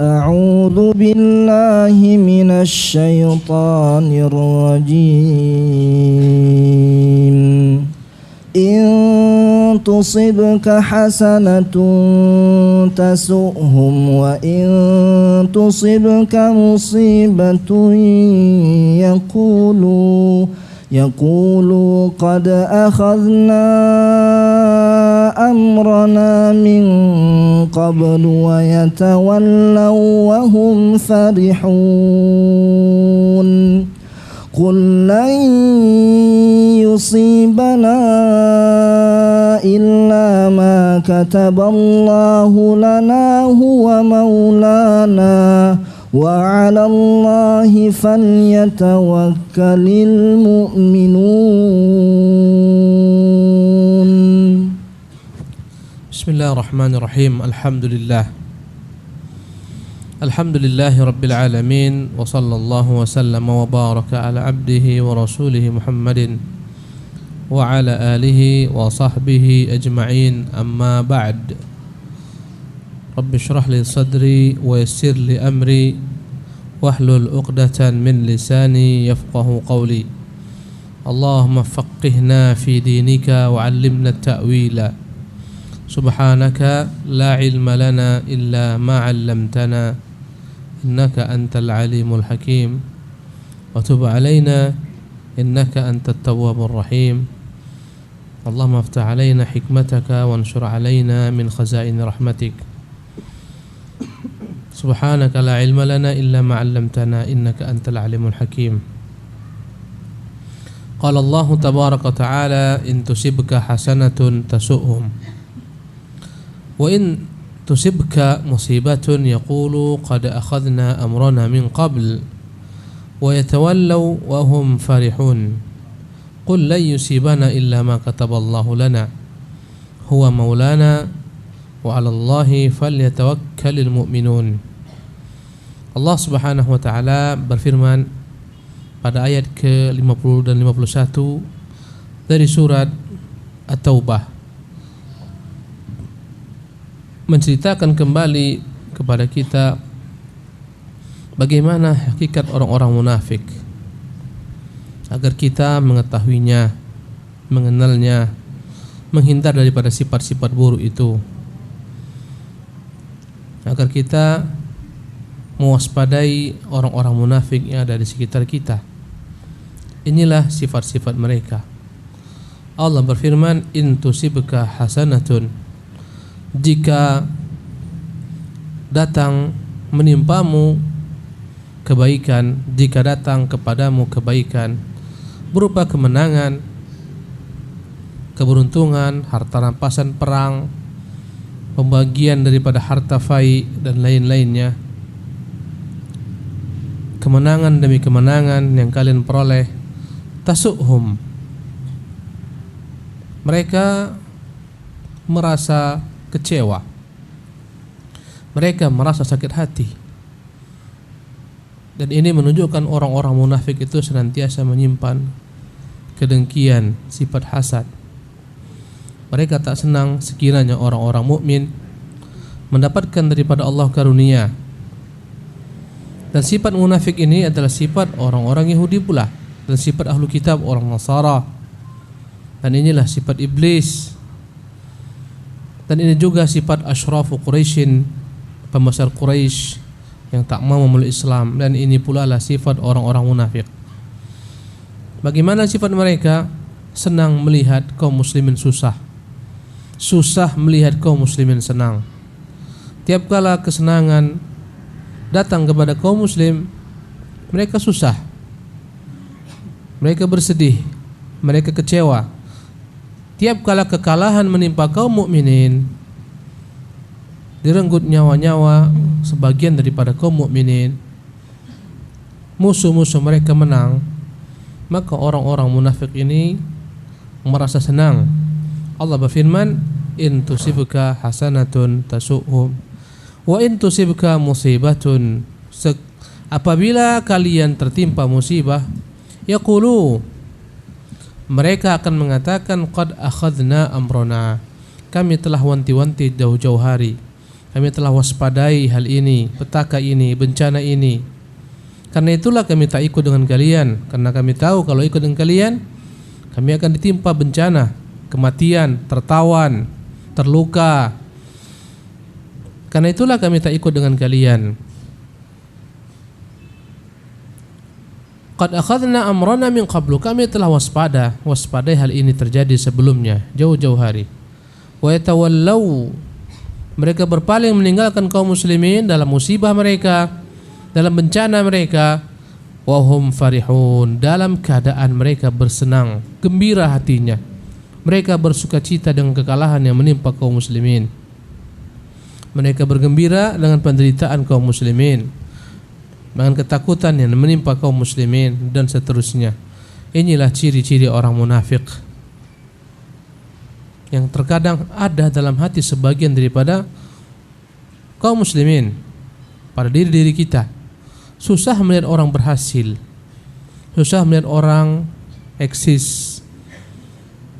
أعوذ بالله من الشيطان الرجيم إن تصبك حسنة تسؤهم وإن تصبك مصيبة يقولوا قد أخذنا أمرنا من قبل ويتولوا وهم فرحون قل لن يصيبنا إلا ما كتب الله لنا هو مولانا وعلى الله فليتوكل المؤمنون. بسم الله الرحمن الرحيم. الحمد لله رب العالمين وصلى الله وسلم وبارك على عبده ورسوله محمد وعلى آله وصحبه أجمعين. أما بعد، رب اشرح لي صدري ويسر لي أمري واحلل عقدة من لساني يفقه قولي. اللهم فقهنا في دينك وعلمنا التأويل. سبحانك لا علم لنا إلا ما علمتنا إنك أنت العليم الحكيم وتب علينا إنك أنت التواب الرحيم. اللهم افتح علينا حكمتك وانشر علينا من خزائن رحمتك. سبحانك لا علم لنا إلا ما علمتنا إنك أنت العليم الحكيم. قال الله تبارك وتعالى إن تصبك حسنة تسؤهم وإن تصبك مصيبة يقولوا قد أخذنا أمرنا من قبل ويتولوا وهم فرحون قل لن يصيبنا إلا ما كتب الله لنا هو مولانا وعلى الله فليتوكل المؤمنون. Allah Subhanahu wa taala berfirman pada ayat ke-50 dan 51 dari surat At-Taubah, menceritakan kembali kepada kita bagaimana hakikat orang-orang munafik agar kita mengetahuinya, mengenalnya, menghindar daripada sifat-sifat buruk itu, agar kita mewaspadai orang-orang munafik yang ada di sekitar kita. Inilah sifat-sifat mereka. Allah berfirman, in tusibka hasanatun, jika datang menimpamu kebaikan, jika datang kepadamu kebaikan berupa kemenangan, keberuntungan, harta rampasan perang, pembagian daripada harta fai dan lain-lainnya, kemenangan demi kemenangan yang kalian peroleh, tasuhum, mereka merasa kecewa, mereka merasa sakit hati. Dan ini menunjukkan orang-orang munafik itu senantiasa menyimpan kedengkian, sifat hasad. Mereka tak senang sekiranya orang-orang mukmin mendapatkan daripada Allah karunia. Dan sifat munafik ini adalah sifat orang-orang Yahudi pula, dan sifat ahlu kitab orang Nasara. Dan inilah sifat iblis. Dan ini juga sifat asyrafu Quraisyin, pembesar Quraisy yang tak mau memeluk Islam. Dan ini pula lah sifat orang-orang munafik. Bagaimana sifat mereka? Senang melihat kaum muslimin susah, susah melihat kaum muslimin senang. Tiap kala kesenangan datang kepada kaum muslim, mereka susah, mereka bersedih, mereka kecewa. Tiap kala kekalahan menimpa kaum mukminin, direnggut nyawa-nyawa sebagian daripada kaum mukminin, musuh-musuh mereka menang, maka orang-orang munafik ini merasa senang. Allah berfirman, in tusibka hasanatun tasu'hum wa in tusibka musibatun, apabila kalian tertimpa musibah, yaqulu, mereka akan mengatakan qad akhadna amrona, kami telah wanti-wanti jauh-jauh hari, Kami telah waspadai hal ini, petaka ini, bencana ini. Karena itulah kami tak ikut dengan kalian, karena kami tahu kalau ikut dengan kalian kami akan ditimpa bencana, kematian, tertawan, terluka. Karena itulah kami tak ikut dengan kalian. Qad akhadna amrana min qablu, kami telah waspadai hal ini terjadi sebelumnya, jauh-jauh hari. Wa yatawallaw, mereka berpaling meninggalkan kaum muslimin dalam musibah mereka, dalam bencana mereka. Wahum farihun, dalam keadaan mereka bersenang, gembira hatinya. Mereka bersukacita dengan kekalahan yang menimpa kaum muslimin. Mereka bergembira dengan penderitaan kaum muslimin, dengan ketakutan yang menimpa kaum muslimin, dan seterusnya. Inilah ciri-ciri orang munafik yang terkadang ada dalam hati sebagian daripada kaum muslimin, pada diri-diri kita. Susah melihat orang berhasil, susah melihat orang eksis.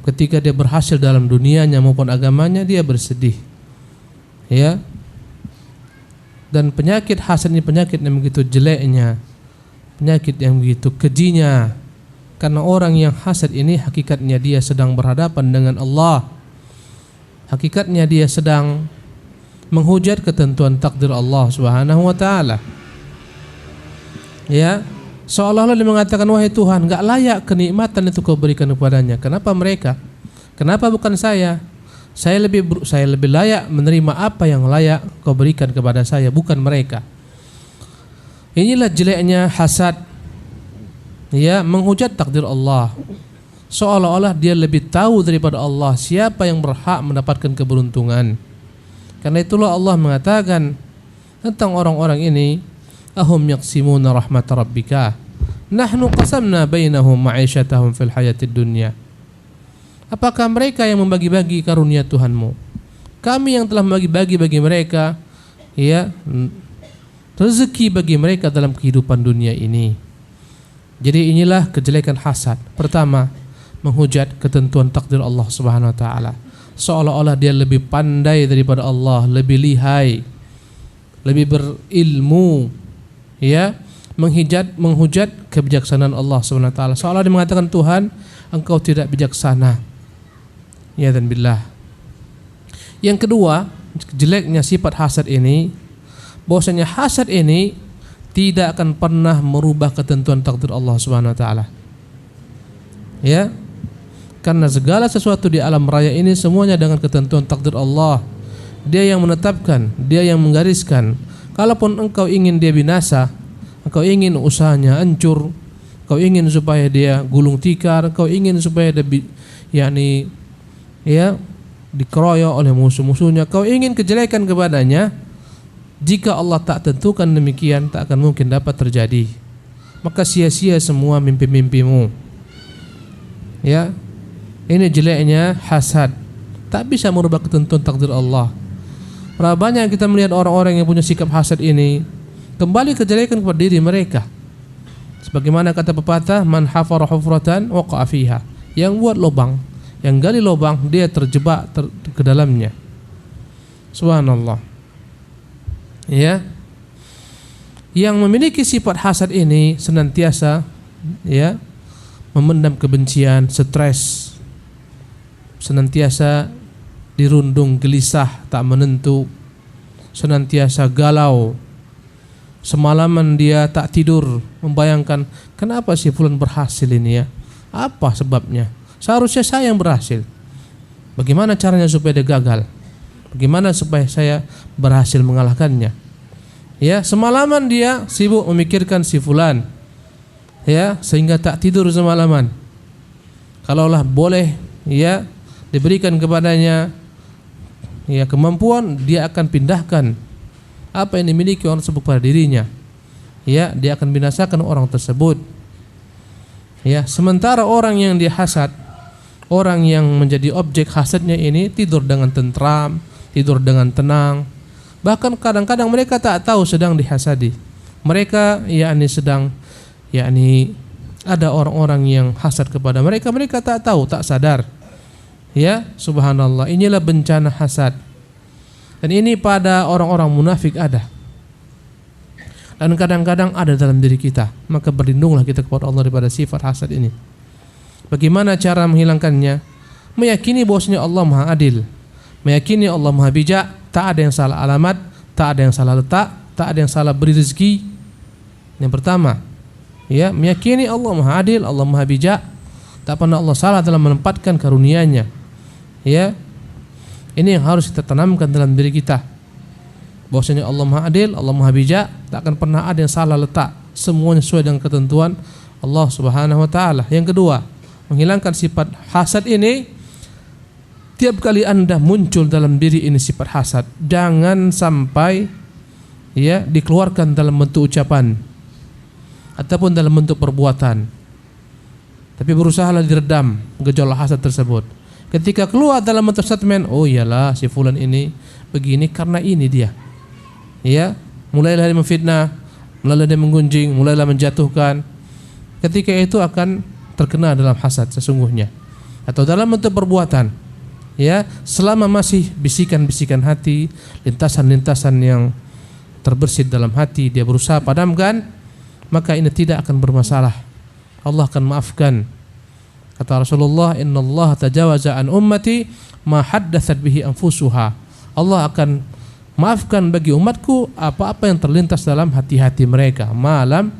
Ketika dia berhasil dalam dunianya maupun agamanya, dia bersedih, ya. Dan penyakit hasad ini penyakit yang begitu jeleknya, penyakit yang begitu kejinya. Karena orang yang hasad ini hakikatnya dia sedang berhadapan dengan Allah. Hakikatnya dia sedang menghujat ketentuan takdir Allah Subhanahu wa taala. Ya, seolah-olah dia mengatakan, wahai Tuhan, enggak layak kenikmatan itu kau berikan kepadanya. Kenapa mereka? Kenapa bukan saya? Saya lebih layak menerima apa yang layak kau berikan kepada saya, bukan mereka. Inilah jeleknya hasad, ya, menghujat takdir Allah. Seolah-olah dia lebih tahu daripada Allah siapa yang berhak mendapatkan keberuntungan. Karena itulah Allah mengatakan tentang orang-orang ini, ahum yaqsimuna rahmat rabbika nahnu qasamna bainahum ma'isyatahum fil hayatid dunya. Apakah mereka yang membagi-bagi karunia Tuhanmu? Kami yang telah membagi-bagi bagi mereka, ya, rezeki bagi mereka dalam kehidupan dunia ini. Jadi inilah kejelekan hasad. Pertama, menghujat ketentuan takdir Allah Subhanahu wa taala. Seolah-olah dia lebih pandai daripada Allah, lebih lihai, lebih berilmu, ya, menghujat kebijaksanaan Allah Subhanahu wa taala. Seolah dia mengatakan, Tuhan, Engkau tidak bijaksana. Ya dan billah. Yang kedua, jeleknya sifat hasad ini, bahwasanya hasad ini tidak akan pernah merubah ketentuan takdir Allah Subhanahu wa taala. Ya. Karena segala sesuatu di alam raya ini semuanya dengan ketentuan takdir Allah. Dia yang menetapkan, dia yang menggariskan. Kalaupun engkau ingin dia binasa, engkau ingin usahanya hancur, engkau ingin supaya dia gulung tikar, engkau ingin supaya dia dikeroyok oleh musuh-musuhnya, kau ingin kejelekan kepadanya, jika Allah tak tentukan demikian, tak akan mungkin dapat terjadi. Maka sia-sia semua mimpi-mimpimu. Ya, ini jeleknya hasad, tak bisa merubah ketentuan takdir Allah. Berapa banyak kita melihat orang-orang yang punya sikap hasad ini kembali kejelekan kepada diri mereka. Sebagaimana kata pepatah, man hafara hufratan waqa'a fiha. Yang buat lubang, yang gali lubang, dia terjebak ke dalamnya. Subhanallah. Ya. Yang memiliki sifat hasad ini senantiasa, ya, memendam kebencian, stres, senantiasa dirundung gelisah, tak menentu, senantiasa galau. Semalaman dia tak tidur membayangkan, kenapa si fulan berhasil ini, ya? Apa sebabnya? Seharusnya saya yang berhasil. Bagaimana caranya supaya dia gagal? Bagaimana supaya saya berhasil mengalahkannya? Ya, semalaman dia sibuk memikirkan si fulan, ya, sehingga tak tidur semalaman. Kalaulah boleh, ya, diberikan kepadanya, ya, kemampuan, dia akan pindahkan apa yang dimiliki orang tersebut pada dirinya. Ya, dia akan binasakan orang tersebut. Ya, sementara orang yang dihasad, orang yang menjadi objek hasadnya ini tidur dengan tentram, tidur dengan tenang. Bahkan kadang-kadang mereka tak tahu sedang dihasadi. Mereka sedang ada orang-orang yang hasad kepada mereka, mereka tak tahu, tak sadar. Ya, subhanallah, inilah bencana hasad. Dan ini pada orang-orang munafik ada. Dan kadang-kadang ada dalam diri kita. Maka berlindunglah kita kepada Allah daripada sifat hasad ini. Bagaimana cara menghilangkannya? Meyakini bahwasanya Allah Maha Adil, meyakini Allah Maha Bijak, tak ada yang salah alamat, tak ada yang salah letak, tak ada yang salah beri rezeki. Yang pertama, ya, meyakini Allah Maha Adil, Allah Maha Bijak, tak pernah Allah salah dalam menempatkan karunia-Nya. Ya, ini yang harus kita tanamkan dalam diri kita. Bahwasanya Allah Maha Adil, Allah Maha Bijak, tak akan pernah ada yang salah letak. Semuanya sesuai dengan ketentuan Allah Subhanahu wa taala. Yang kedua, menghilangkan sifat hasad ini. Tiap kali Anda muncul dalam diri ini sifat hasad, jangan sampai ya dikeluarkan dalam bentuk ucapan ataupun dalam bentuk perbuatan. Tapi berusahalah diredam gejolak hasad tersebut. Ketika keluar dalam bentuk statement, oh iyalah si fulan ini begini karena ini dia. Ya, mulailah dia memfitnah, mulailah dia menggunjing, mulailah menjatuhkan. Ketika itu akan terkena dalam hasad sesungguhnya. Atau dalam bentuk perbuatan. Ya, selama masih bisikan-bisikan hati, lintasan-lintasan yang terbersit dalam hati dia berusaha padamkan, maka ini tidak akan bermasalah. Allah akan maafkan. Kata Rasulullah, "Innallaha tajawaza an ummati ma haddatsat bihi anfusuha." Allah akan maafkan bagi umatku apa-apa yang terlintas dalam hati-hati mereka, malam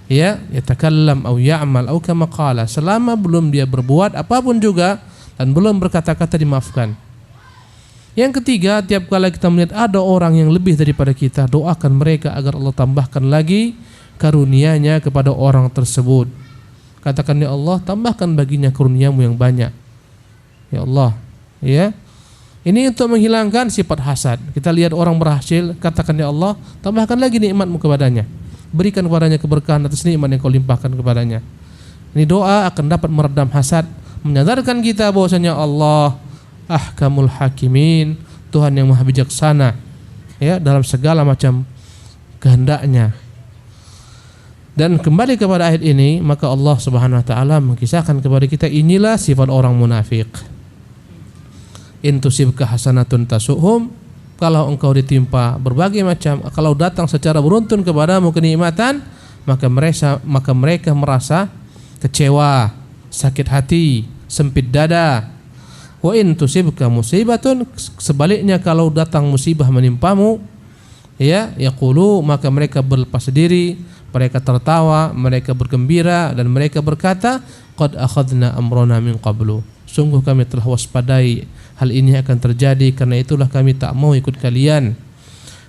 ya yatakallam au ya'mal au kama qala, selama belum dia berbuat apapun juga dan belum berkata-kata dimaafkan. Yang ketiga, tiap kali kita melihat ada orang yang lebih daripada kita, doakan mereka agar Allah tambahkan lagi karunia-Nya kepada orang tersebut. Katakan, ya Allah, tambahkan baginya karunia-Mu yang banyak. Ya Allah, ya. Ini untuk menghilangkan sifat hasad. Kita lihat orang berhasil, katakan, ya Allah, tambahkan lagi nikmat-Mu kepadanya. Berikan kepadanya keberkahan atas nikmat yang Kau limpahkan kepadanya. Ini doa akan dapat meredam hasad, menyadarkan kita bahwasanya Allah ahkamul hakimin, Tuhan yang maha bijaksana ya dalam segala macam kehendaknya. Dan kembali kepada ayat ini, maka Allah Subhanahu wa taala mengisahkan kepada kita inilah sifat orang munafik. In tusibka hasanatun tasuhum, kalau engkau ditimpa berbagai macam, kalau datang secara beruntun kepadamu kenikmatan, maka mereka merasa kecewa, sakit hati, sempit dada. Wa in tusibka musibatun, sebaliknya kalau datang musibah menimpamu, ya yaqulu, maka mereka berlepas diri, mereka tertawa, mereka bergembira, dan mereka berkata, qad akhadna amrana min qablu, sungguh kami telah waspadai hal ini akan terjadi, karena itulah kami tak mau ikut kalian.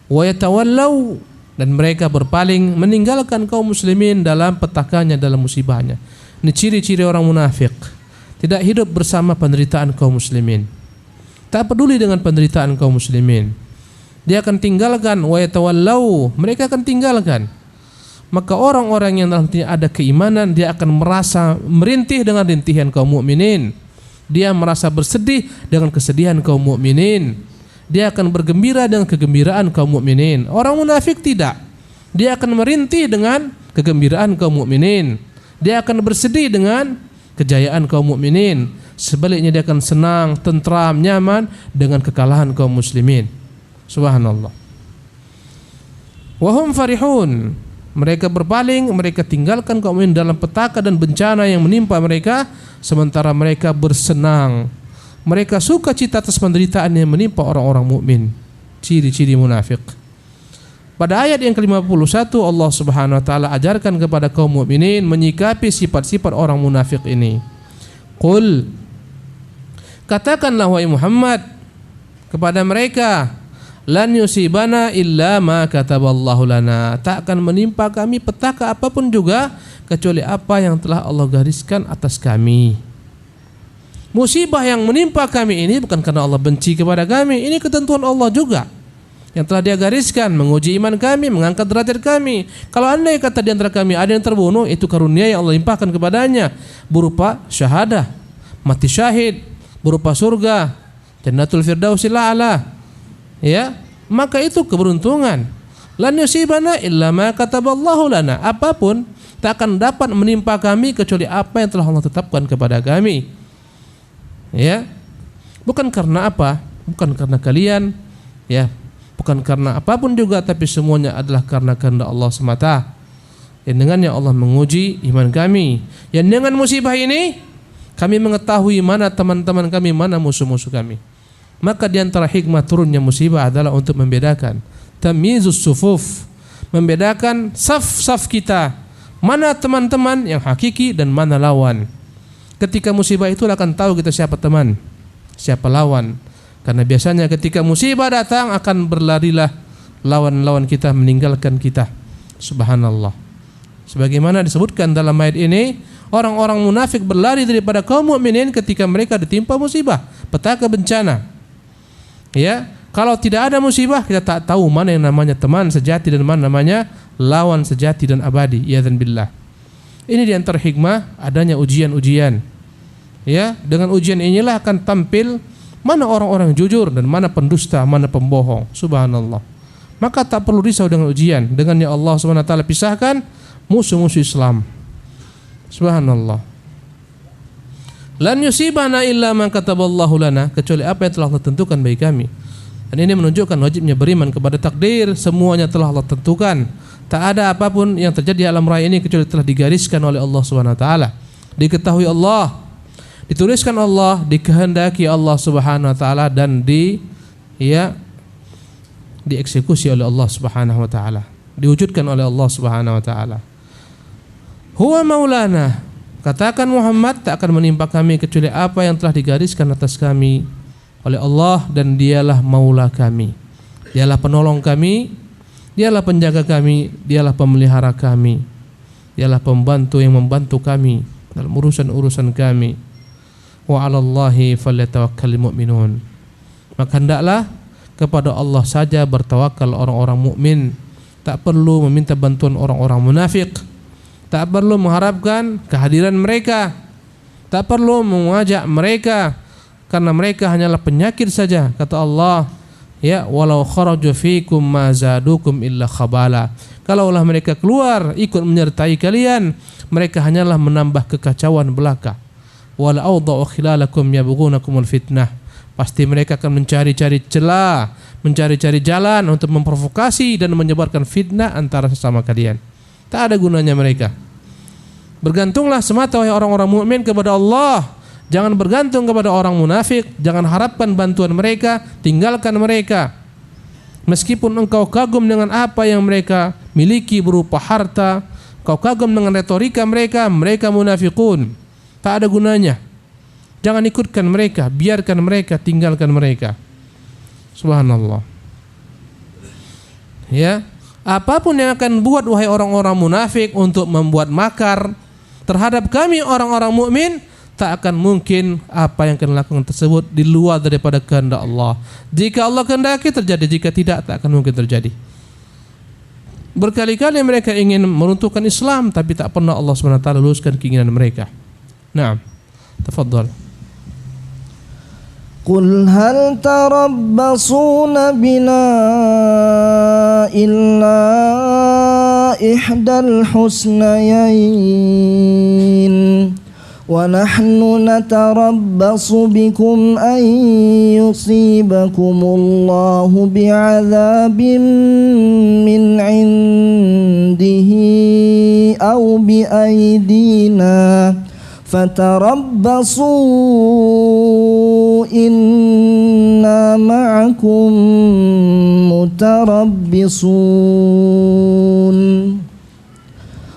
Wa yatawallau, dan mereka berpaling meninggalkan kaum muslimin dalam petakannya, dalam musibahnya. Ini ciri-ciri orang munafik, tidak hidup bersama penderitaan kaum muslimin, tak peduli dengan penderitaan kaum muslimin. Dia akan tinggalkan, wa yatawallau, mereka akan tinggalkan. Maka orang-orang yang dalam hatinya ada keimanan, dia akan merasa merintih dengan rintihan kaum mukminin. Dia merasa bersedih dengan kesedihan kaum mukminin. Dia akan bergembira dengan kegembiraan kaum mukminin. Orang munafik tidak. Dia akan merintih dengan kegembiraan kaum mukminin. Dia akan bersedih dengan kejayaan kaum mukminin. Sebaliknya dia akan senang, tentram, nyaman dengan kekalahan kaum muslimin. Subhanallah. Wahum farihun, mereka berpaling, mereka tinggalkan kaum mukminin dalam petaka dan bencana yang menimpa mereka, sementara mereka bersenang. Mereka suka cita atas penderitaan yang menimpa orang-orang mukmin. Ciri-ciri munafik. Pada ayat yang ke-51 Allah Subhanahu wa taala ajarkan kepada kaum mukminin menyikapi sifat-sifat orang munafik ini. Qul, katakanlah wahai Muhammad kepada mereka, lan yusibana illa ma kataballahu lana, tak akan menimpa kami petaka apapun juga kecuali apa yang telah Allah gariskan atas kami. Musibah yang menimpa kami ini bukan karena Allah benci kepada kami, ini ketentuan Allah juga yang telah Dia gariskan, menguji iman kami, mengangkat derajat kami. Kalau andai kata di antara kami ada yang terbunuh, itu karunia yang Allah limpahkan kepadanya berupa syahadah, mati syahid, berupa surga, Jannatul Firdausil A'la. Ya, maka itu keberuntungan. Lan yusibana illa ma kataballahu lana, apapun tak akan dapat menimpa kami kecuali apa yang telah Allah tetapkan kepada kami. Ya, bukan karena apa? Bukan karena kalian Ya, bukan karena apapun juga, tapi semuanya adalah karena kehendak Allah semata. Yang dengannya Allah menguji iman kami. Yang dengan musibah ini kami mengetahui mana teman-teman kami, mana musuh-musuh kami. Maka di antara hikmah turunnya musibah adalah untuk membedakan tamyizus sufuf, membedakan saf-saf kita, mana teman-teman yang hakiki dan mana lawan. Ketika musibah itu akan tahu kita siapa teman, siapa lawan. Karena biasanya ketika musibah datang akan berlarilah lawan-lawan kita meninggalkan kita. Subhanallah. Sebagaimana disebutkan dalam ayat ini, orang-orang munafik berlari daripada kaum mukminin ketika mereka ditimpa musibah, petaka bencana. Ya, kalau tidak ada musibah kita tak tahu mana yang namanya teman sejati dan mana namanya lawan sejati dan abadi. Ya'dzan billah. Ini di antara hikmah adanya ujian-ujian. Ya, dengan ujian inilah akan tampil mana orang-orang jujur dan mana pendusta, mana pembohong. Subhanallah. Maka tak perlu risau dengan ujian. Dengannya Allah SWT pisahkan musuh-musuh Islam. Subhanallah. Lan yusibana illa ma kataballahu lana, kecuali apa yang telah Allah tentukan bagi kami. Dan ini menunjukkan wajibnya beriman kepada takdir. Semuanya telah Allah tentukan. Tak ada apapun yang terjadi di alam raya ini kecuali telah digariskan oleh Allah SWT. Diketahui Allah, dituliskan Allah, dikehendaki Allah Subhanahu wa taala, dan dieksekusi oleh Allah Subhanahu wa taala, diwujudkan oleh Allah Subhanahu wa taala. Huwa maulana, katakan Muhammad, tak akan menimpa kami kecuali apa yang telah digariskan atas kami oleh Allah, dan dialah maula kami. Dialah penolong kami, dialah penjaga kami, dialah pemelihara kami, dialah pembantu yang membantu kami dalam urusan-urusan kami. Wa 'alallahi falyatawakkalul mu'minun. Maka hendaklah kepada Allah saja bertawakal orang-orang mukmin. Tak perlu meminta bantuan orang-orang munafik. Tak perlu mengharapkan kehadiran mereka. Tak perlu mengajak mereka, karena mereka hanyalah penyakit saja. Kata Allah, ya, walau kharaju fikum ma zadukum illa khabala. Kalaulah mereka keluar ikut menyertai kalian, mereka hanyalah menambah kekacauan belaka. Wala awda'u khilalakum yabghunakumul fitnah. Pasti mereka akan mencari-cari celah, mencari-cari jalan untuk memprovokasi dan menyebarkan fitnah antara sesama kalian. Tak ada gunanya mereka. Bergantunglah semata wahai orang-orang mukmin kepada Allah. Jangan bergantung kepada orang munafik. Jangan harapkan bantuan mereka, tinggalkan mereka. Meskipun engkau kagum dengan apa yang mereka miliki berupa harta, kau kagum dengan retorika mereka, mereka munafikun. Tak ada gunanya. Jangan ikutkan mereka, biarkan mereka, tinggalkan mereka. Subhanallah. Ya, apapun yang akan buat wahai orang-orang munafik untuk membuat makar terhadap kami orang-orang mukmin, tak akan mungkin apa yang akan lakukan tersebut di luar daripada kehendak Allah. Jika Allah kehendaki terjadi, jika tidak, tak akan mungkin terjadi. Berkali-kali mereka ingin meruntuhkan Islam, tapi tak pernah Allah SWT luluskan keinginan mereka. Naam, tafadhal. Qul hal tarabbasuna bina illa ihdal husnayain wa nahnu natarabbasu bikum an yusibakumullahu bi'adzabin min 'indihi aw bi aydina fatarabbasu inna ma'akum mutarabbisun.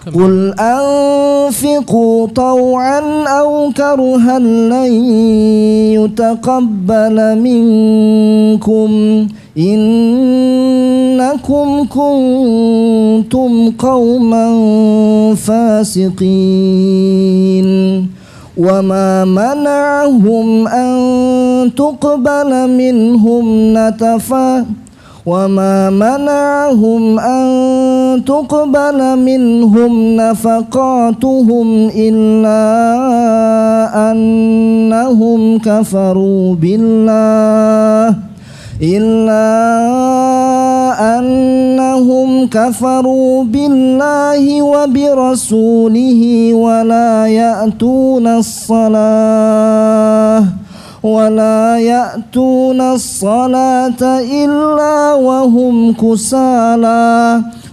Qul anfiqu taw'an aw karhan lan yutaqabbala minkum innakum kuntum qauman fasiqin. وما منعهم أن تقبل منهم نفقاتهم إلا أنهم كفروا بالله وبرسوله ولا يأتون ولا يأتون الصلاة إلا وهم كسالى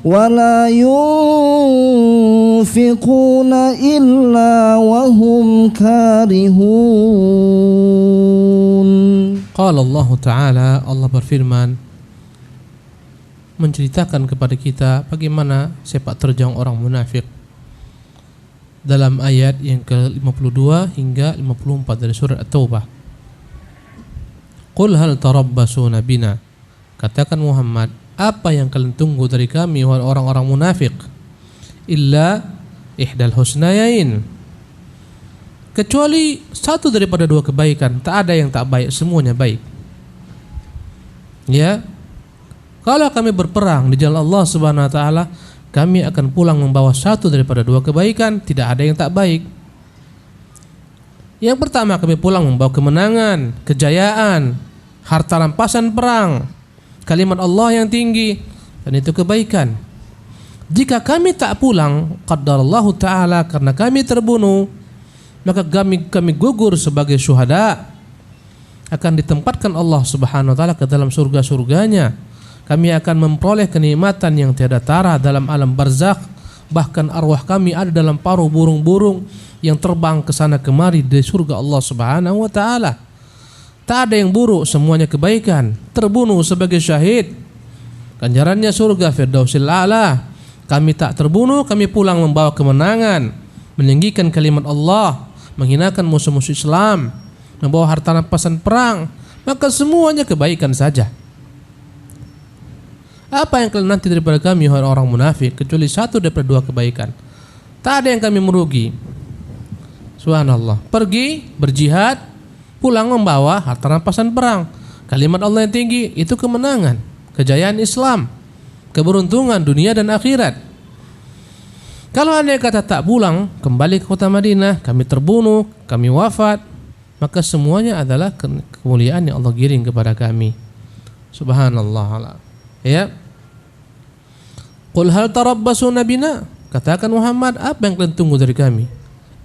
ولا ينفقون إلا وهم كارهون. Qala Allah Ta'ala, Allah berfirman menceritakan kepada kita bagaimana sepak terjang orang munafik dalam ayat yang ke-52 hingga 54 dari surat At-Taubah. Qul hal tarabbasuna bina, katakan Muhammad, apa yang kalian tunggu dari kami wahai orang-orang munafik? Illa ihdal husnayain, kecuali satu daripada dua kebaikan. Tak ada yang tak baik, semuanya baik. Ya, kalau kami berperang di jalan Allah Subhanahu wa taala, kami akan pulang membawa satu daripada dua kebaikan, tidak ada yang tak baik. Yang pertama, kami pulang membawa kemenangan, kejayaan, harta rampasan perang, kalimat Allah yang tinggi, dan itu kebaikan. Jika kami tak pulang, qaddarallahu ta'ala, karena kami terbunuh, maka kami gugur sebagai syuhada, akan ditempatkan Allah Subhanahu wa taala ke dalam surga-surganya. Kami akan memperoleh kenikmatan yang tiada tara dalam alam barzakh. Bahkan arwah kami ada dalam paruh burung-burung yang terbang ke sana kemari di surga Allah Subhanahu wa taala. Tak ada yang buruk, semuanya kebaikan. Terbunuh sebagai syahid, ganjarannya surga Firdausil A'la. Kami tak terbunuh, kami pulang membawa kemenangan, meninggikan kalimat Allah, menghinakan musuh-musuh Islam, membawa harta rampasan perang, maka semuanya kebaikan saja. Apa yang kalian nanti daripada kami orang munafik, kecuali satu daripada dua kebaikan? Tak ada yang kami merugi. Subhanallah. Pergi berjihad, pulang membawa harta rampasan perang, kalimat Allah yang tinggi, itu kemenangan, kejayaan Islam, keberuntungan dunia dan akhirat. Kalau anda kata tak pulang, kembali ke kota Madinah, kami terbunuh, kami wafat, maka semuanya adalah kemuliaan yang Allah giring kepada kami. Subhanallah. Ya. Qul hal tarabbasuna bina, katakan Muhammad, apa yang kalian tunggu dari kami?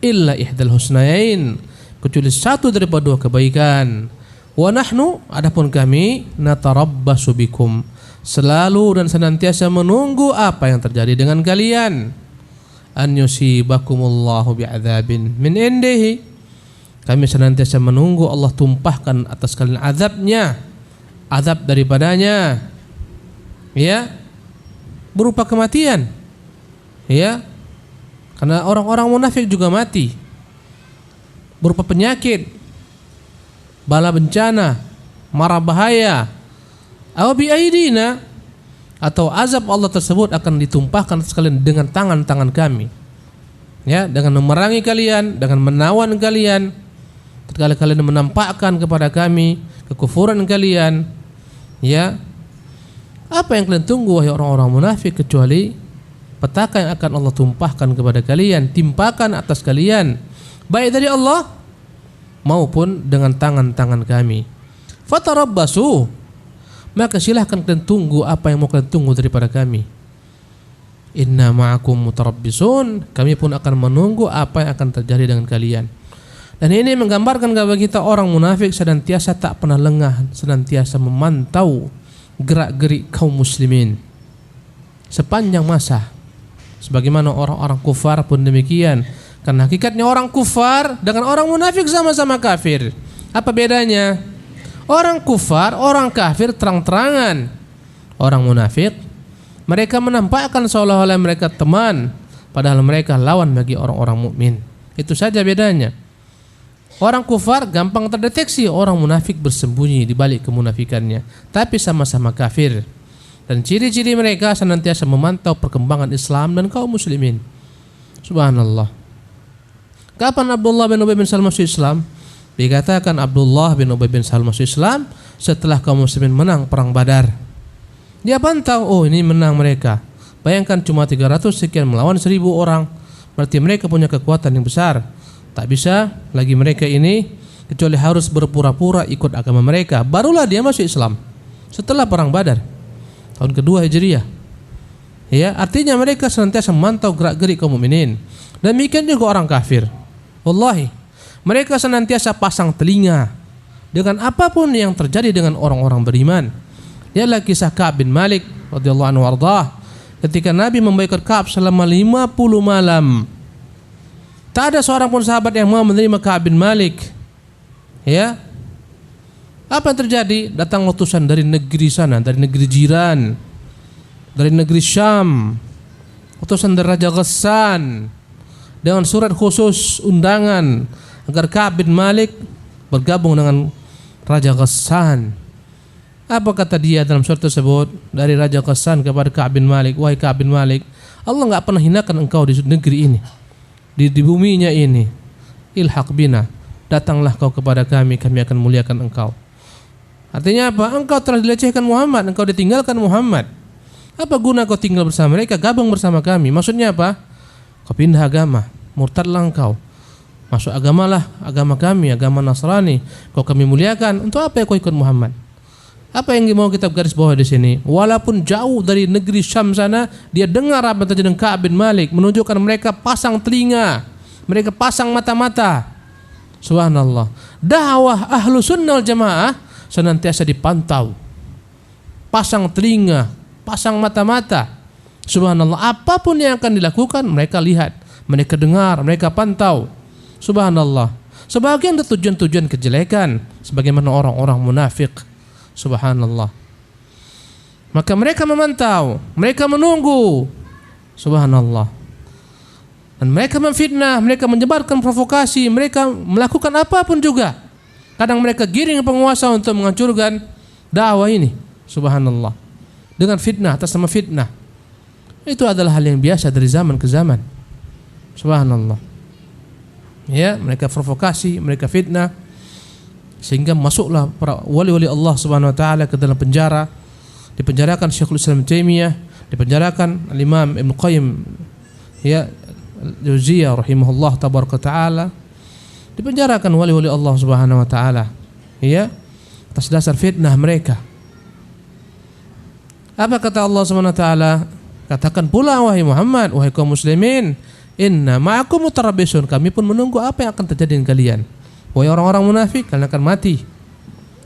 Illa ihdal husnayain, kecuali satu daripada dua kebaikan. Wa nahnu, adapun kami, natarabbasu bikum, selalu dan senantiasa menunggu apa yang terjadi dengan kalian. An yusibakumullahu bi'adzabin min indihi, kami senantiasa menunggu Allah tumpahkan atas kalian azabnya, azab daripadanya, ya, berupa kematian, ya, karena orang-orang munafik juga mati, berupa penyakit, bala bencana, mara bahaya, aw bi aidina, atau azab Allah tersebut akan ditumpahkan sekalian dengan tangan-tangan kami, ya, dengan memerangi kalian, dengan menawan kalian, tatkala kalian menampakkan kepada kami kekufuran kalian, ya. Apa yang kalian tunggu wahai orang-orang munafik, kecuali petaka yang akan Allah tumpahkan kepada kalian, timpakan atas kalian, baik dari Allah maupun dengan tangan-tangan kami. Fatarabbasu, maka silahkan kalian tunggu apa yang mau kalian tunggu daripada kami. Inna ma'akum mutarabbisun, kami pun akan menunggu apa yang akan terjadi dengan kalian. Dan ini menggambarkan kepada kita orang munafik senantiasa tak pernah lengah, senantiasa memantau gerak-gerik kaum muslimin sepanjang masa. Sebagaimana orang-orang kufar pun demikian. Karena hakikatnya orang kufar dengan orang munafik sama-sama kafir. Apa bedanya? Orang kufar, orang kafir terang-terangan. Orang munafik, mereka menampakkan seolah-olah mereka teman, padahal mereka lawan bagi orang-orang mukmin. Itu saja bedanya. Orang kufar gampang terdeteksi, orang munafik bersembunyi di balik kemunafikannya, tapi sama-sama kafir. Dan ciri-ciri mereka senantiasa memantau perkembangan Islam dan kaum muslimin. Subhanallah. Kapan Abdullah bin Ubay bin Salul masuk Islam? Dikatakan Abdullah bin Ubay bin Salul masuk Islam setelah kaum muslimin menang perang Badar. Dia pantau, oh ini menang mereka. Bayangkan cuma 300 sekian melawan 1000 orang. Berarti mereka punya kekuatan yang besar. Tak bisa lagi mereka ini kecuali harus berpura-pura ikut agama mereka. Barulah dia masuk Islam setelah perang Badar tahun kedua Hijriah. Ya, artinya mereka senantiasa memantau gerak-gerik kaum mukminin. Demikian juga orang kafir. Wallahi, mereka senantiasa pasang telinga dengan apapun yang terjadi dengan orang-orang beriman. Ialah kisah Ka'ab bin Malik radhiyallahu anhu warḍah, ketika Nabi memboikot Ka'ab selama 50 malam. Tak ada seorang pun sahabat yang mau menerima Ka'ab bin Malik. Ya. Apa yang terjadi? Datang utusan dari negeri sana, dari negeri jiran, dari negeri Syam. Utusan dari Raja Ghassan dengan surat khusus undangan agar Ka'ab bin Malik bergabung dengan Raja Ghassan. Apa kata dia dalam surat tersebut dari Raja Ghassan kepada Ka'ab bin Malik? Wahai Ka'ab bin Malik, Allah enggak pernah hinakan engkau di negeri ini, di buminya ini. Ilhaq bina, datanglah kau kepada kami akan muliakan engkau. Artinya apa? Engkau telah dilecehkan Muhammad, engkau ditinggalkan Muhammad. Apa guna kau tinggal bersama mereka, gabung bersama kami? Maksudnya apa? Kau pindah agama, murtadlah engkau. Masuk agamalah, agama kami, agama Nasrani. Kau kami muliakan. Untuk apa ya kau ikut Muhammad? Apa yang mau kita garis bawah di sini? Walaupun jauh dari negeri Syam sana, dia dengar apa yang terjadi dengan Ka'ab bin Malik, menunjukkan mereka pasang telinga, mereka pasang mata-mata. Subhanallah. Dakwah ahlu sunnah wal jamaah senantiasa dipantau. Pasang telinga, pasang mata-mata. Subhanallah. Apapun yang akan dilakukan, mereka lihat, mereka dengar, mereka pantau. Subhanallah. Sebagian ada tujuan-tujuan kejelekan, sebagaimana orang-orang munafik. Subhanallah. Maka mereka memantau, mereka menunggu. Subhanallah. Dan mereka memfitnah, mereka menyebarkan provokasi, mereka melakukan apapun juga. Kadang mereka giring penguasa untuk menghancurkan dakwah ini. Subhanallah. Dengan fitnah atas nama fitnah. Itu adalah hal yang biasa dari zaman ke zaman. Subhanallah. Ya, mereka provokasi, mereka fitnah, sehingga masuklah para wali-wali Allah Subhanahu wa taala ke dalam penjara. Dipenjarakan Syekhul Islam Taimiyah, dipenjarakan Al-Imam Ibn Qayyim ya Jauziyah rahimahullah tabaraka taala. Dipenjarakan wali-wali Allah Subhanahu wa taala ya atas dasar fitnah mereka. Apa kata Allah Subhanahu wa taala? Katakan pula wahai Muhammad, wahai kaum muslimin, inna ma'akum mutarabbisun, kami pun menunggu apa yang akan terjadi dengan kalian. Wahai orang-orang munafik, kalian akan mati.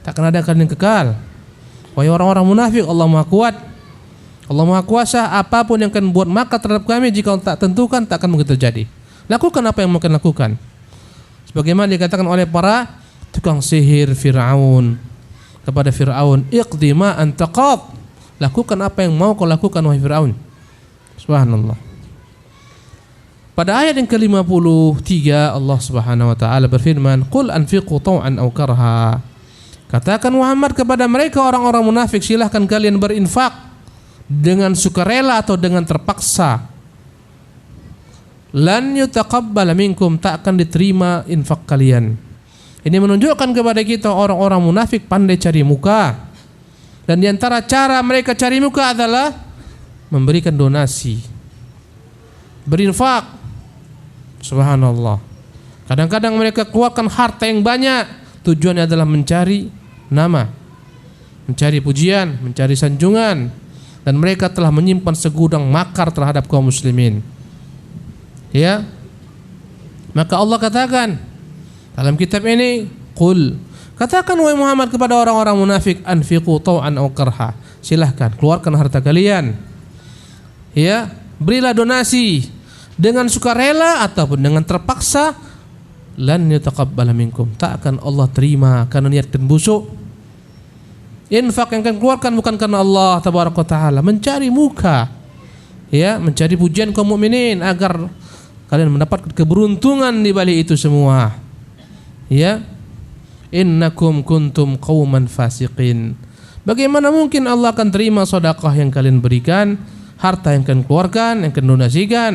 Tak akan ada kalian kekal. Wahai orang-orang munafik, Allah Maha Kuat, Allah Maha Kuasa, apapun yang akan buat maka terhadap kami jika Allah tak tentukan, tak akan mungkin terjadi. Lakukan apa yang mungkin lakukan. Sebagaimana dikatakan oleh para tukang sihir Fir'aun kepada Fir'aun, iqdi ma anta qad, lakukan apa yang mau kau lakukan wahai Fir'aun. Subhanallah. Pada ayat yang ke-53 Allah Subhanahu wa taala berfirman, "Qul anfiqu taw'an aw karha." Katakan Muhammad kepada mereka orang-orang munafik, silahkan kalian berinfak dengan sukarela atau dengan terpaksa. Lan yutaqabbal minkum, tak akan diterima infak kalian. Ini menunjukkan kepada kita orang-orang munafik pandai cari muka. Dan di antara cara mereka cari muka adalah memberikan donasi, berinfak. Subhanallah. Kadang-kadang mereka keluarkan harta yang banyak, tujuannya adalah mencari nama, mencari pujian, mencari sanjungan, dan mereka telah menyimpan segudang makar terhadap kaum muslimin. Ya. Maka Allah katakan dalam kitab ini, qul, katakan wahai Muhammad kepada orang-orang munafik, anfiqu taw'an aw karha, silahkan keluarkan harta kalian. Ya, berilah donasi dengan sukarela ataupun dengan terpaksa, lan yataqabbal minkum, tak akan Allah terima karena niat dan busuk. Infak yang akan keluarkan bukan karena Allah tabaraka taala, mencari muka, ya, mencari pujian kaum mukminin agar kalian mendapat keberuntungan di balik itu semua. Ya, innakum kuntum qauman fasiqin. Bagaimana mungkin Allah akan terima sedekah yang kalian berikan, harta yang kalian keluarkan, yang kalian donasikan?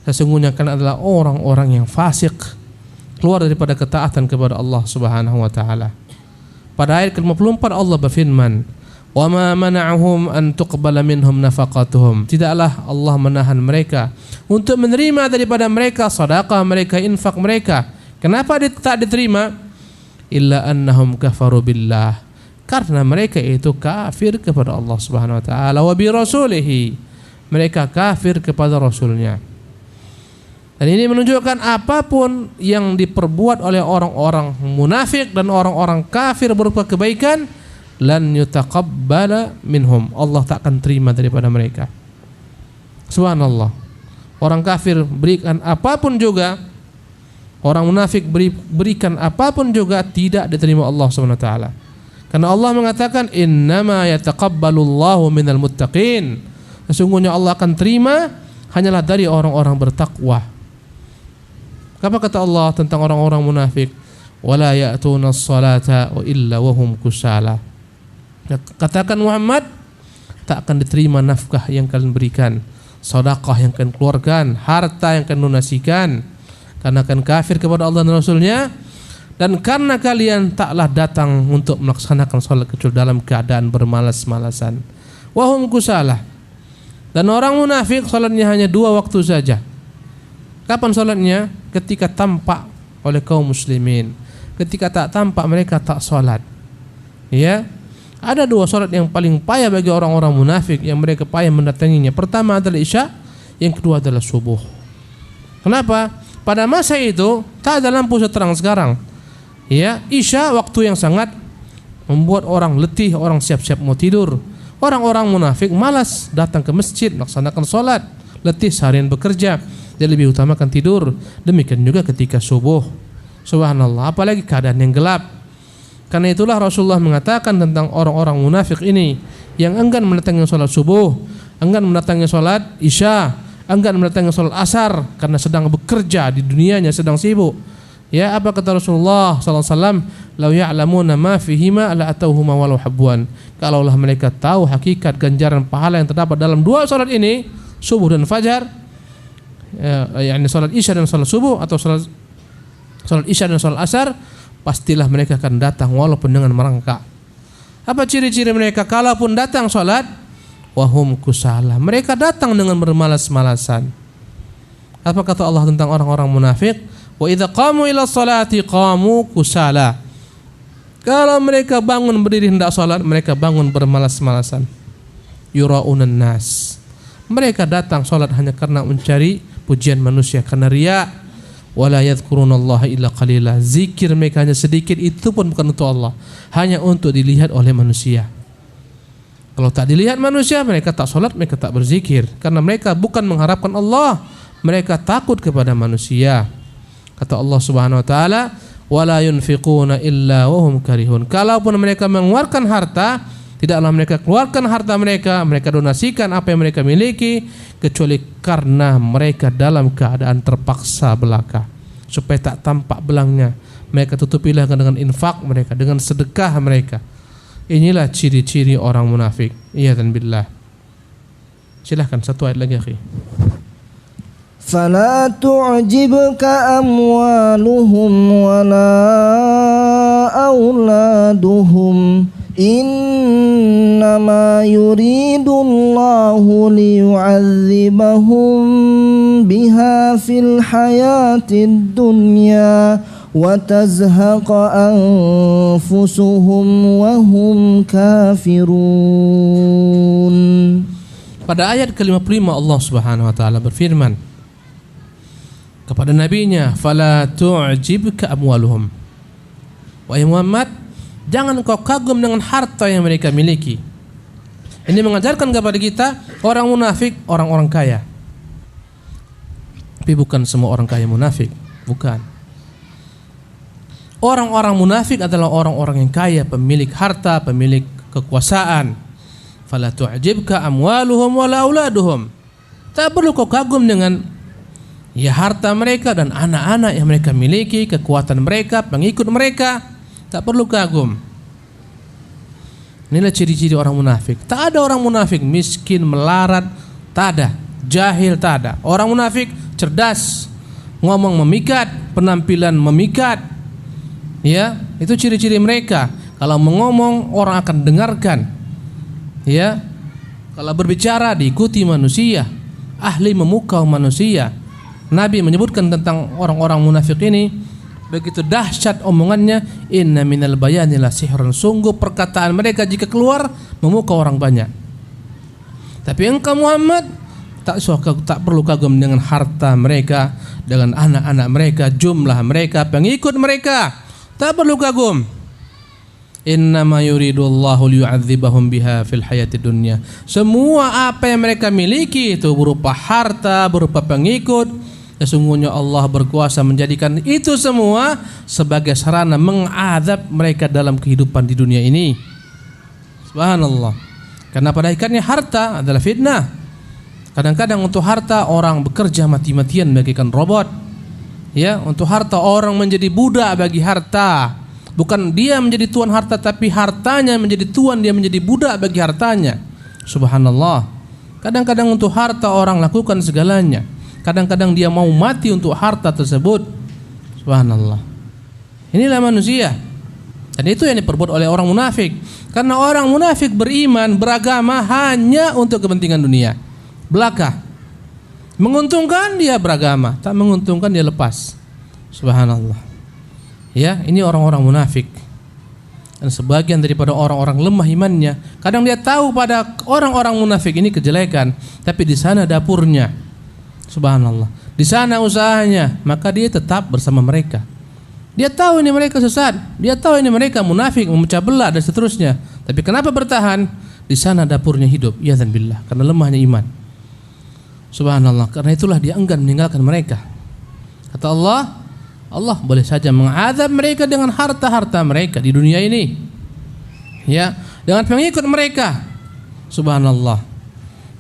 Sesungguhnya kalian adalah orang-orang yang fasik, keluar daripada ketaatan kepada Allah Subhanahu wa taala. Pada ayat ke-54 Allah berfirman, "Wa ma mana'ahum an tuqbala minhum nafaqatuhum." Tidaklah Allah menahan mereka untuk menerima daripada mereka sedekah mereka, infak mereka. Kenapa tak diterima? Illa annahum kafaru billah, karena mereka itu kafir kepada Allah Subhanahu wa taala, wa bi rasulihi, mereka kafir kepada rasulnya. Dan ini menunjukkan apapun yang diperbuat oleh orang-orang munafik dan orang-orang kafir berupa kebaikan, lan yutaqabbala minhum, Allah tak akan terima daripada mereka. Subhanallah. Orang kafir berikan apapun juga, orang munafik berikan apapun juga, tidak diterima Allah Subhanahu wa taala. Karena Allah mengatakan innama yataqabbalullahu minal muttaqin. Sesungguhnya Allah akan terima hanyalah dari orang-orang bertakwa. Apa kata Allah tentang orang-orang munafik? Wala ya'tuna as-salata wa illa wahum kusala. Katakan Muhammad, tak akan diterima nafkah yang kalian berikan, sedekah yang kalian keluarkan, harta yang kalian donasikan, karena kalian kafir kepada Allah dan Rasulnya, dan karena kalian taklah datang untuk melaksanakan salat kecuali dalam keadaan bermalas-malasan. Wahum kusala. Dan orang munafik salatnya hanya 2 waktu saja. Kapan salatnya? Ketika tampak oleh kaum muslimin. Ketika tak tampak, mereka tak salat. Ya. Ada 2 salat yang paling payah bagi orang-orang munafik yang mereka payah mendatanginya. Pertama adalah Isya, yang kedua adalah subuh. Kenapa? Pada masa itu tak ada lampu seterang sekarang. Ya, Isya waktu yang sangat membuat orang letih, orang siap-siap mau tidur. Orang-orang munafik malas datang ke masjid melaksanakan salat, letih seharian bekerja, dia lebih utamakan tidur. Demikian juga ketika subuh. Subhanallah, apalagi keadaan yang gelap. Karena itulah Rasulullah mengatakan tentang orang-orang munafik ini yang enggan mendatangi salat subuh, enggan mendatangi salat Isya, enggan mendatangi salat asar karena sedang bekerja di dunianya, sedang sibuk. Ya, apa kata Rasulullah sallallahu alaihi wasallam? "Lau ya'lamuna ma fihima la atauhuma walau habwan." Kalaulah mereka tahu hakikat ganjaran pahala yang terdapat dalam 2 salat ini, subuh dan fajar, yakni salat Isya dan salat subuh, atau salat Isya dan salat asar, pastilah mereka akan datang walaupun dengan merangkak. Apa ciri-ciri mereka? Kalaupun datang salat, wahum kusala, mereka datang dengan bermalas-malasan. Apa kata Allah tentang orang-orang munafik? Wa idza qamu ila sholati qamu kusala. Kalau mereka bangun berdiri hendak salat, mereka bangun bermalas-malasan. Yuraunan nas. Mereka datang salat hanya karena mencari pujian manusia, karena riya. Wala yadhkurunallaha illa qalila. Zikir mereka hanya sedikit, itu pun bukan untuk Allah, hanya untuk dilihat oleh manusia. Kalau tak dilihat manusia, mereka tak salat, mereka tak berzikir, karena mereka bukan mengharapkan Allah, mereka takut kepada manusia. Kata Allah Subhanahu wa taala, wala yunfiquna illa wahum karihun. Kalaupun mereka mengeluarkan harta, tidaklah mereka keluarkan harta mereka, mereka donasikan apa yang mereka miliki, kecuali karena mereka dalam keadaan terpaksa belaka, supaya tak tampak belangnya. Mereka tutupilah dengan infak mereka, dengan sedekah mereka. Inilah ciri-ciri orang munafik. Iyadzan billah. Silahkan satu ayat lagi, akhi. فلا تعجبك أموالهم ولا أولادهم إنما يريد الله ليعذبهم بها في الحياة الدنيا وتزهق أنفسهم وهم كافرون. Pada ayat ke-55 Allah Subhanahu wa taala berfirman kepada nabinya, fala tu'jibka amwaluhum. Wahai Muhammad, jangan kau kagum dengan harta yang mereka miliki. Ini mengajarkan kepada kita, orang munafik orang-orang kaya. Tapi bukan semua orang kaya munafik, bukan. Orang-orang munafik adalah orang-orang yang kaya, pemilik harta, pemilik kekuasaan. Fala tu'jibka amwaluhum wala auladuhum. Tak perlu kau kagum dengan harta mereka dan anak-anak yang mereka miliki, kekuatan mereka, pengikut mereka. Tak perlu kagum. Inilah ciri-ciri orang munafik. Tak ada orang munafik miskin, melarat, tak ada. Jahil, tak ada. Orang munafik cerdas, ngomong memikat, penampilan memikat. Ya, itu ciri-ciri mereka. Kalau mengomong orang akan dengarkan. Ya, kalau berbicara diikuti manusia, ahli memukau manusia. Nabi menyebutkan tentang orang-orang munafik ini, begitu dahsyat omongannya, inna minal bayani la sihrun. Sungguh perkataan mereka jika keluar memukau orang banyak. Tapi engkau Muhammad tak perlu kagum dengan harta mereka, dengan anak-anak mereka, jumlah mereka, pengikut mereka. Tak perlu kagum. Innama yuridullahu liyu'adzibahum biha fil hayati dunya. Semua apa yang mereka miliki itu berupa harta, berupa pengikut, sesungguhnya Allah berkuasa menjadikan itu semua sebagai sarana mengadab mereka dalam kehidupan di dunia ini. Subhanallah. Karena pada hakikatnya harta adalah fitnah. Kadang-kadang untuk harta orang bekerja mati-matian bagaikan robot. Ya, untuk harta orang menjadi budak bagi harta. Bukan dia menjadi tuan harta, tapi hartanya menjadi tuan, dia menjadi budak bagi hartanya. Subhanallah. Kadang-kadang untuk harta orang lakukan segalanya. Kadang-kadang dia mau mati untuk harta tersebut. Subhanallah. Inilah manusia. Dan itu yang diperbuat oleh orang munafik. Karena orang munafik beriman, beragama hanya untuk kepentingan dunia belaka. Menguntungkan dia beragama, tak menguntungkan dia lepas. Subhanallah. Ya, ini orang-orang munafik. Dan sebagian daripada orang-orang lemah imannya, kadang dia tahu pada orang-orang munafik ini kejelekan, tapi di sana dapurnya. Subhanallah. Di sana usahanya, maka dia tetap bersama mereka. Dia tahu ini mereka sesat, dia tahu ini mereka munafik, memecah belah dan seterusnya. Tapi kenapa bertahan? Di sana dapurnya hidup, ya'dzan billah, karena lemahnya iman. Subhanallah. Karena itulah dia enggan meninggalkan mereka. Kata Allah boleh saja mengadab mereka dengan harta-harta mereka di dunia ini. Ya, dengan pengikut mereka. Subhanallah.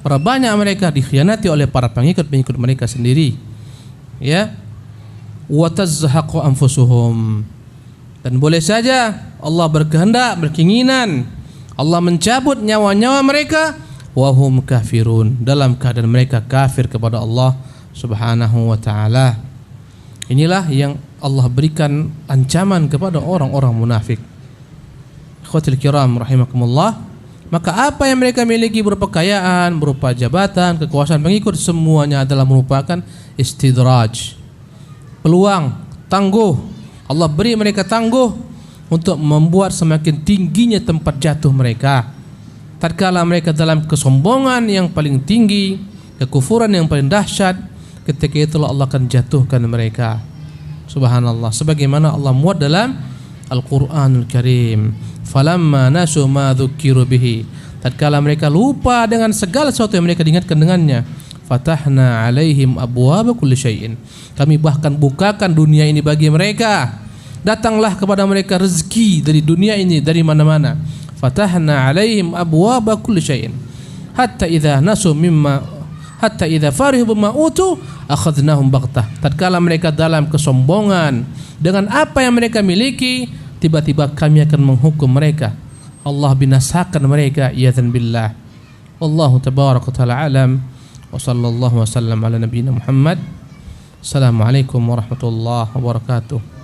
Para banyak mereka dikhianati oleh para pengikut-pengikut mereka sendiri. Ya. Wa tazhaqu anfusuhum. Dan boleh saja Allah berkehendak, berkeinginan Allah mencabut nyawa-nyawa mereka wa hum kafirun, dalam keadaan mereka kafir kepada Allah Subhanahu wa taala. Inilah yang Allah berikan ancaman kepada orang-orang munafik. Ikhwatul kiram rahimakumullah. Maka apa yang mereka miliki berupa kekayaan, berupa jabatan, kekuasaan, pengikut, semuanya adalah merupakan istidraj. Peluang, tangguh. Allah beri mereka tangguh untuk membuat semakin tingginya tempat jatuh mereka. Tatkala mereka dalam kesombongan yang paling tinggi, kekufuran yang paling dahsyat, ketika itulah Allah akan jatuhkan mereka. Subhanallah. Sebagaimana Allah muat dalam Al-Quranul Karim, falamma nasu ma dzukiru bihi, tatkala mereka lupa dengan segala sesuatu yang mereka diingatkan dengannya, fatahna alaihim abwaaba kulli syai'in, kami bahkan bukakan dunia ini bagi mereka. Datanglah kepada mereka rezeki dari dunia ini, dari mana-mana. Fatahna alaihim abwaaba kulli syai'in hatta idza farihu bima utu akhadnahum baghtah. Tatkala mereka dalam kesombongan dengan apa yang mereka miliki, tiba-tiba kami akan menghukum mereka. Allah binasakan mereka, ya'dzan billah. Wallahu tabaraka taala alam. Wa sallallahu wasallam ala nabiyyina Muhammad. Assalamualaikum warahmatullahi wabarakatuh.